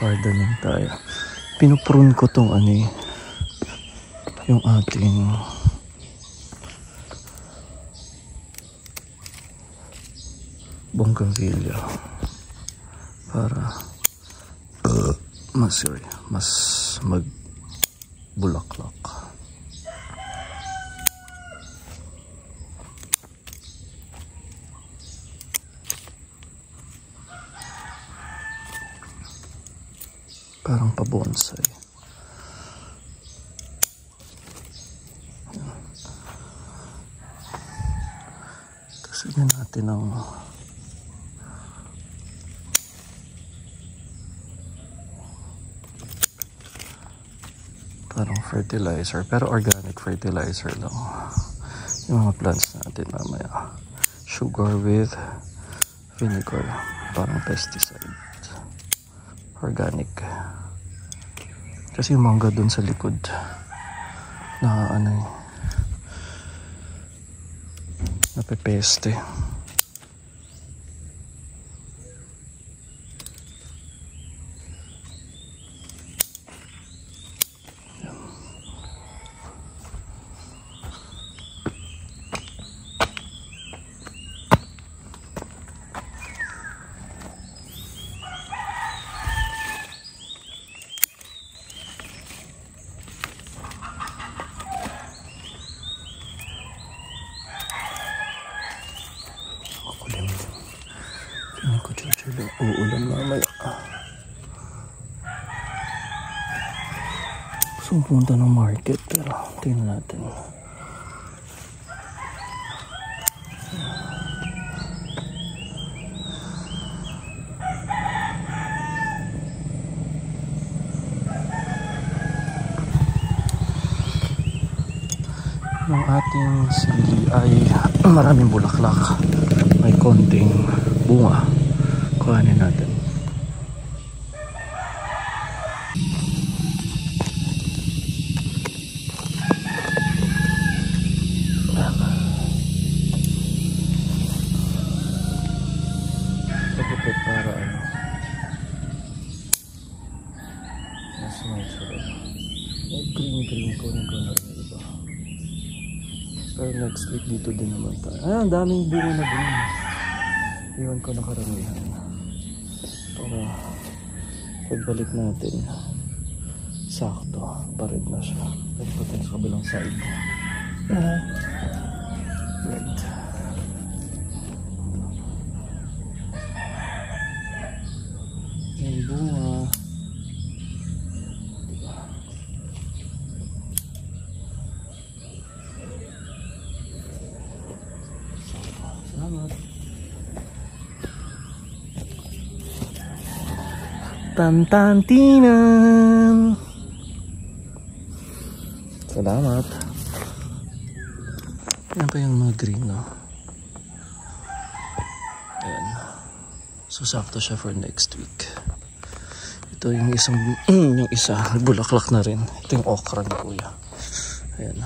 Gardening tayo. Pinuprune ko tong yung ating bougainvillea para mas magbulaklak. Parang pa-bonsai. Tapos yan natin ang parang fertilizer, pero organic fertilizer lang. Yung mga plants natin mamaya. Sugar with vinegar, parang pesticide. Organic. Kasi yung mangga dun sa likod na napepeste. Uulan mamaya. Gusto punta ng market pero tingnan natin. Yung ating sili ay maraming bulaklak. May konting bunga. Kuhanin natin. Pagkupit para mas may sarap. Green ko na rin iba. Pero next week dito din naman tayo. Ang daming bunga na green. Iwan ko na karamihan. Para pagbalik natin, sakto, pared na siya. Pwede pa tayo sa kabilang side. Red. Yung bunga. Salamat. Tantantinan. Salamat. Yan pa yung mga green, no? Ayan. So, sakto siya for next week. Ito yung yung isa, bulaklak na rin. Ito yung okra ni kuya. Ayan.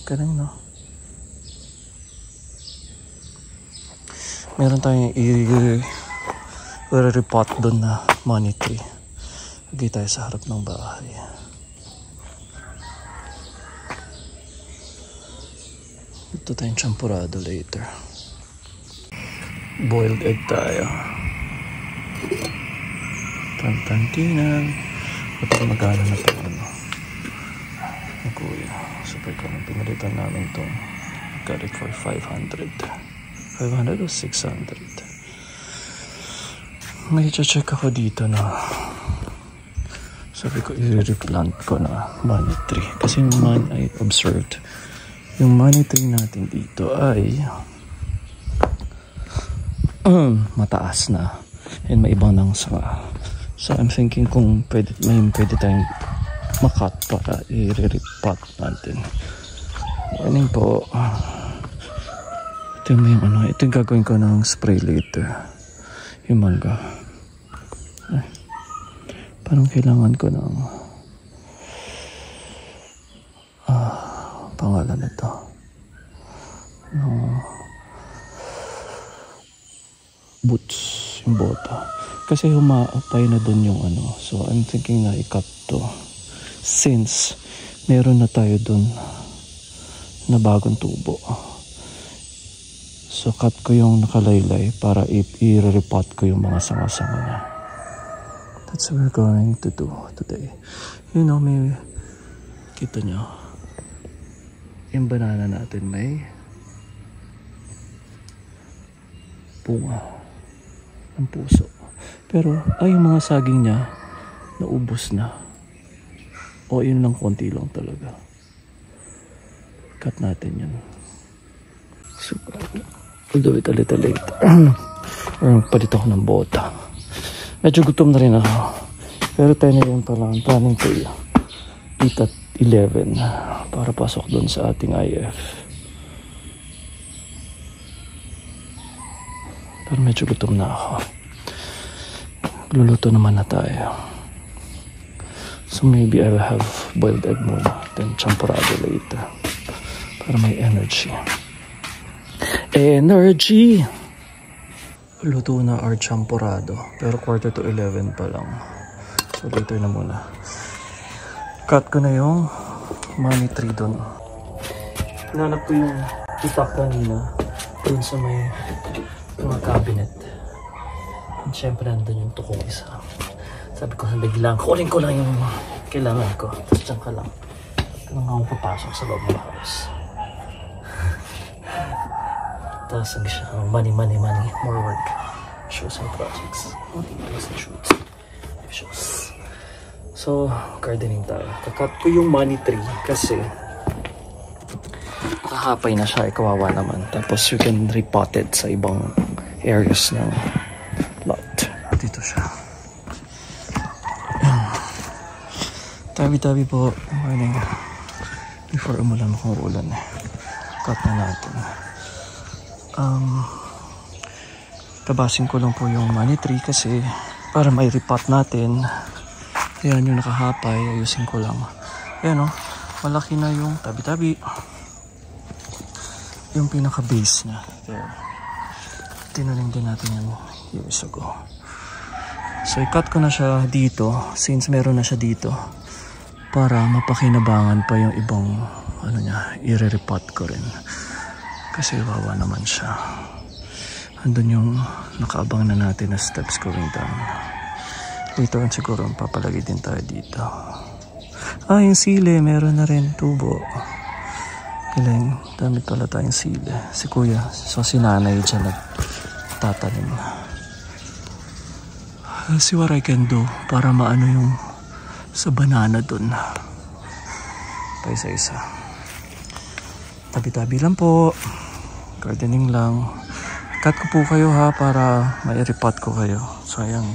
Galing, no? Meron tayong repot doon na money tree. Lagay tayo sa harap ng bahay. Ito tayong champurado later. Boiled egg tayo. Tantantinan. Ito magkano na ito. Kuya. Super ka nang pinalitan namin ito. Got it for 500. 500 o 600. May check ako dito na sabi ko i-replant ko na money tree. Kasi yung I observed yung money tree natin dito ay mataas na and may ibang nang sanga. So I'm thinking kung pwede tayong makat para i-repot natin. Morning po. Ito yung ito yung gagawin ko ng spray later. Yung mangga. Ay, parang kailangan ko ng pangalan nito. Boots, yung bota. Kasi humaapay na dun yung ano. So I'm thinking na i-cut to. Since meron na tayo dun na bagong tubo. So cut ko yung nakalaylay para i-repot ko yung mga sanga-sanga niya. That's what we're going to do today. You know, may kita nyo. Yung banana natin may bunga ng puso. Pero ay yung mga saging niya naubos na. O yun lang, konti lang talaga. Cut natin yan. So, we'll do it a little later. Or magpalit ako ng bota. Medyo gutom na rin ako. Pero 10 a.m. pa lang. Planning to eat at 11 para pasok doon sa ating IF. Pero medyo gutom na ako. Luluto naman na tayo. So maybe I'll have boiled egg muna. Then champurrado later. Para may energy. Energy! Luto na our champurrado. Pero 10:45 pa lang. So later na muna. Cut ko na yung money tree doon. Hinanap ko yung itak kanina. Doon sa may mga cabinet. And syempre nandun yung tukong isa. Sabi ko sandali lang. Kunin ko lang yung kailangan ko. Tapos dyan ka lang. Kailangan akong papasok sa loob ng house. Tapos ang siya, money, more work. Shows and projects. Shows. So, gardening tayo. Kakat ko yung money tree kasi nakahapay na siya. Kawawa naman. Tapos you can repot it sa ibang areas ng lot. Dito siya. Tabi-tabi po. Morning. Before umulan, kung ulan. Cut na natin. Tabasin ko lang po yung money tree kasi para may repot natin. Ayan yung nakahapay, ayusin ko lang. Ayan o, malaki na yung tabi-tabi. Yung pinaka base niya. There. Tinaling din natin yan years ago. So i-cut ko na siya dito since meron na siya dito para mapakinabangan pa yung ibang ano niya, i-repot ko rin. Kasi wawa naman siya. Andun yung nakaabang na natin na steps going down. Later on siguro papalagay din tayo dito. Yung sili, meron na rin tubo. Galing, damit pala tayong sili. Si kuya, so si nanay dyan nagtatanim. See what I can do para maano yung sa banana dun. Pa isa-isa. Tabi-tabi lang po. Gardening lang. Cut ko po kayo ha para mai-repot ko kayo. Sayang.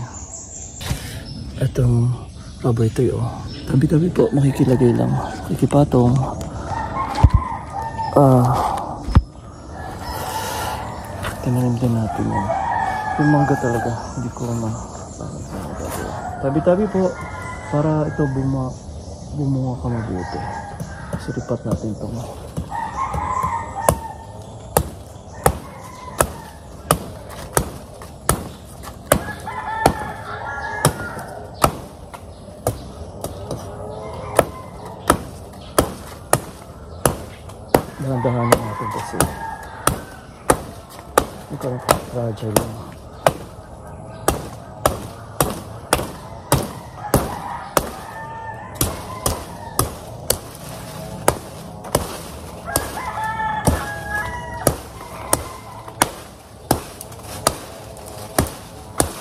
Itong rubber tree tabi-tabi po, makikilagay lang. Makikipatong. Tinanim din natin yan. Yung mangga talaga, hindi ko tabi-tabi po para ito bumunga ka mabuti. Kasi repot natin ito. Dahan-dahanan natin kasi ito ang fragile lang.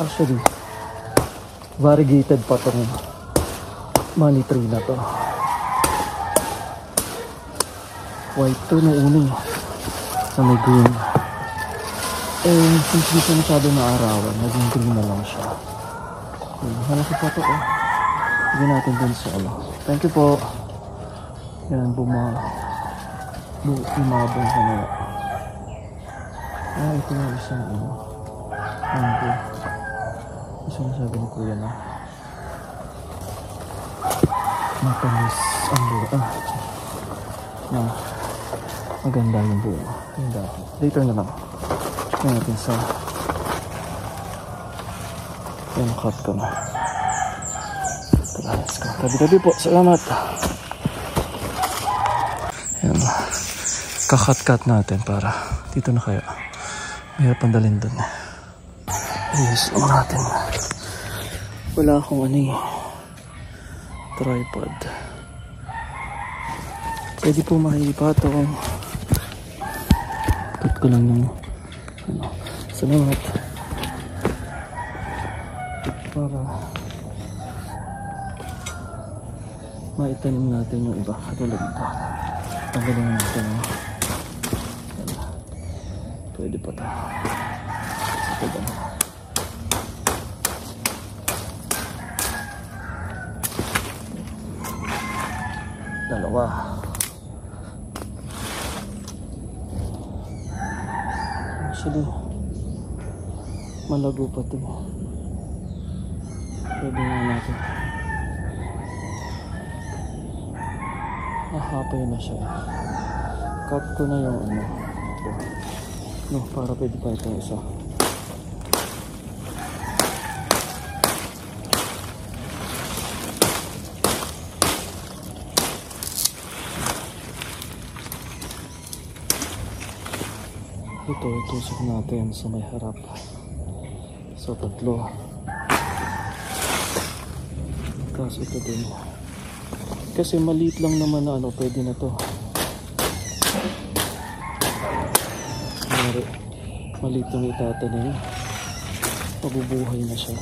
Actually, variegated pa itong money tree na to. White to na uno sa may green. Since di siya masyado na arawan, naging green na lang siya. Malaki pa to Lagyan natin dun sa Thank you po. Yan, bumabong sa na. Ito na isang mango. Gusto na sabi ni kuya na matamis ang buo. Maganda yung buo. Later na lang. Check natin sa Yan, cut ko na. Let's go. Tabi-tabi po. Salamat. Yan. Kakat-cut natin para dito na kaya. Mahirap pandalhin dun. Ayos lang natin. Wala akong tripod. Pwede po makikipatong. Cut ko lang yung salamat. Para maitanim natin yung iba. Katulad ito. Tanggalin natin. Pwede pa ito. Ito ba? Dalawa. Actually, malago pa ito. Pwede nga natin. Hapay na siya. Cut ko na yung para pwede pa ito isa. Ito, itusok natin sa may harap. So, 3. Kaso ito din. Kasi maliit lang naman na pwede na to. Maliit yung itatanim. Mabubuhay na siya.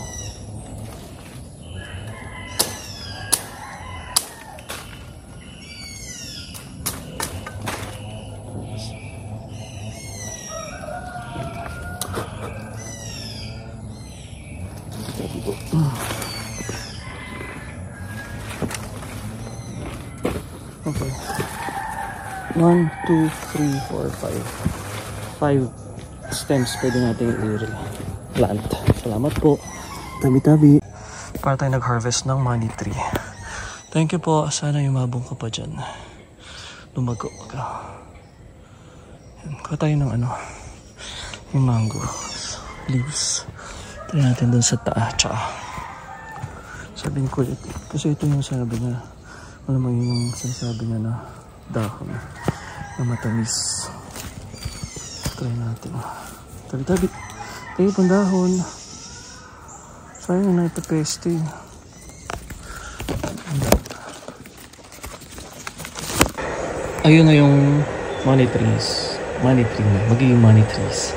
Okay. 1, 2, 3, 4, 5. 5 stems pwede natin i-plant. Salamat po. Tabi-tabi. Para tayo nag-harvest ng money tree. Thank you po. Sana yumabong ka pa dyan. Lumago ka. Kuha tayo ng yung mango leaves. Try natin dun sa tsaka. Sabihin ko ulit. Kasi ito yung sabi niya. Alam mo yung sinasabi niya na dahon na matamis. Try natin. Tabi-tabi. Tayo pang dahon. Sayang na ito peste. Ayun na yung money trees. Money tree na. Magiging money trees.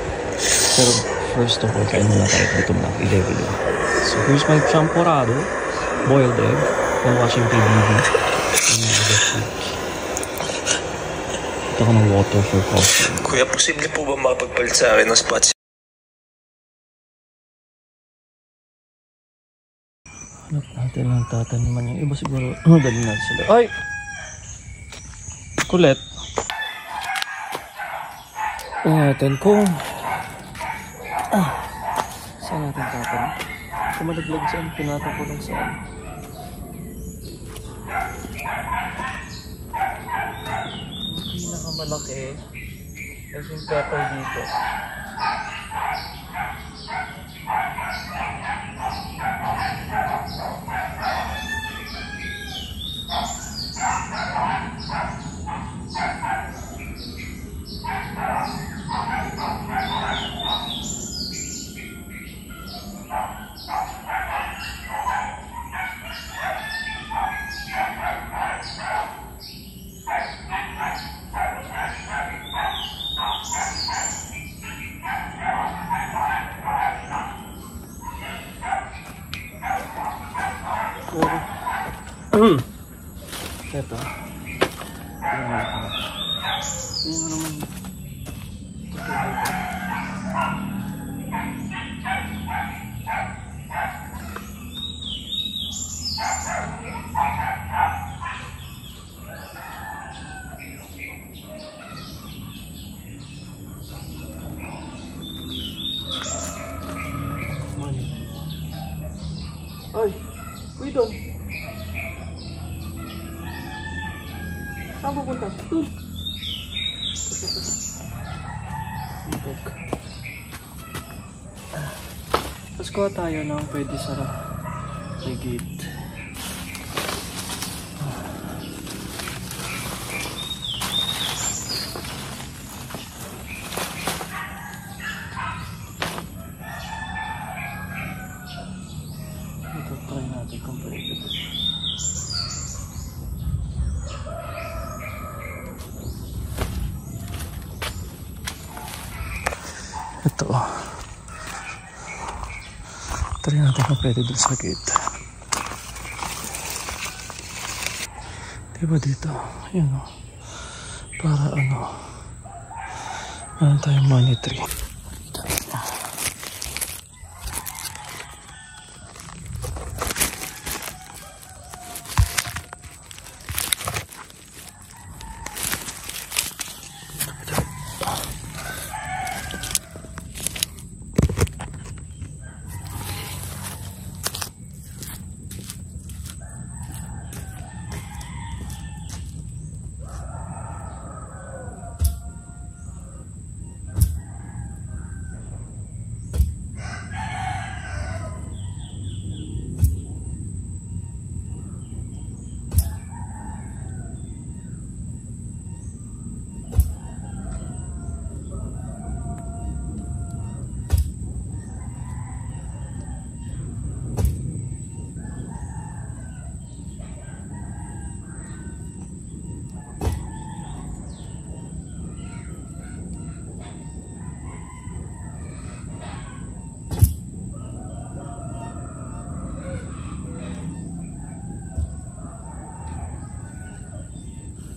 Pero first of all, kain muna tayo. Gutom na. 11. So here's my champorado. Boiled egg. While watching PBB. Ito ko ng water for coffee. Kuya, posible po ba makapagpalit sa akin ng spots? Hanap natin lang tataniman yung iba siguro. Dali natin sila. Ay! Kulit. Tingnan natin kung saan natin tatanim. Kung malaglag saan, pinatang ko lang saan. Malaki I think pepper dito. Ito. Tingnan mo naman. Ay, uy doon. Saan pupunta? Doon. Tapos kuha tayo ng pwede sarap sa gate. Ito try natin kung pwede ito. Ito. Try natin kung pwede dun sa gate. Diba dito? Ayan o. Para ano. Meron tayong money tree.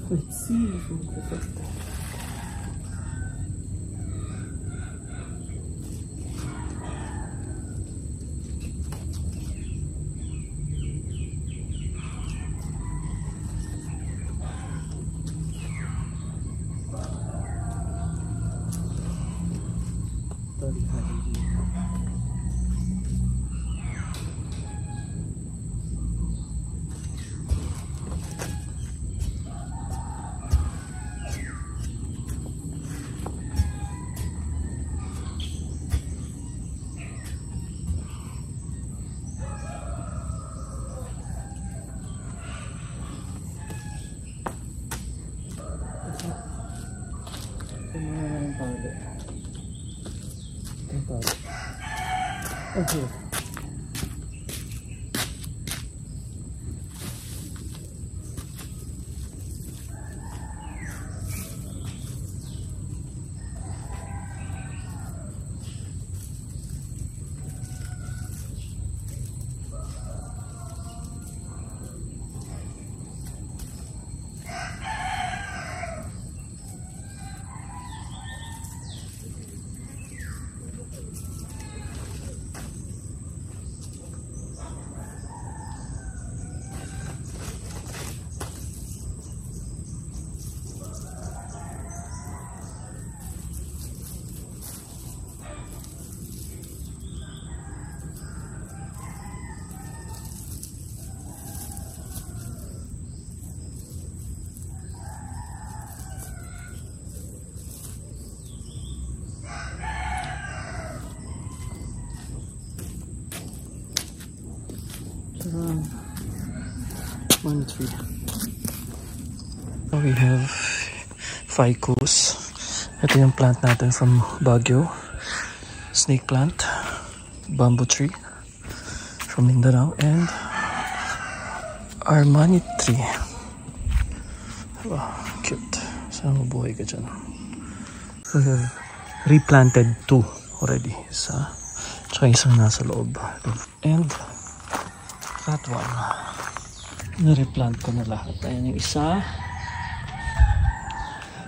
Let's see if we can get that. Okay. One tree. We have ficus. Ito yung plant natin from Baguio. Snake plant. Bamboo tree from Mindanao. And our money tree. Wow, cute. Sana mabuhay ka dyan. So we have replanted 2 already. Isa. Tsaka isang nasa loob. And that one. Na-replant ko na lahat. Ayan yung isa.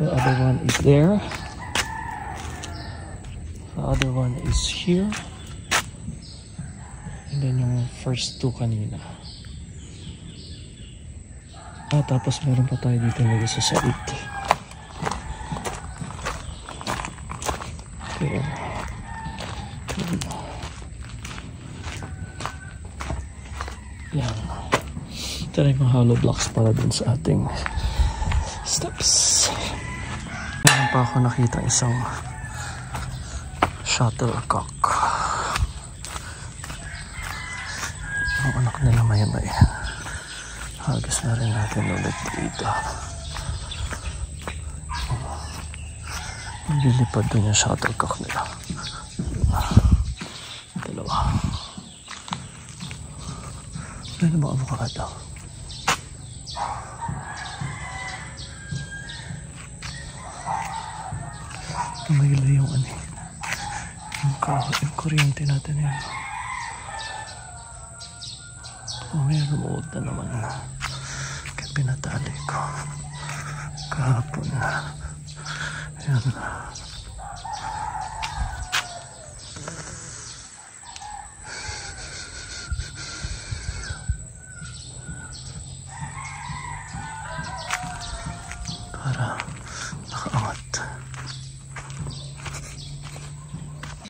The other one is there. The other one is here. And then yung first 2 kanina. Tapos meron pa tayo dito na isa sa 8. Okay. Yan. Ito na yung hollow blocks para dun sa ating steps. Meron pa ako nakita isang shuttlecock. yung anak nila Maymay. Hagas na rin natin ulit dito. Lilipad doon yung shuttlecock nila. Dalawa. Ano ba ang avocado? Tumahila yung ano eh. Yung kuryente natin yun. May lumuod na naman. Kaya pinatali ko. Kahapon. Ayan. Para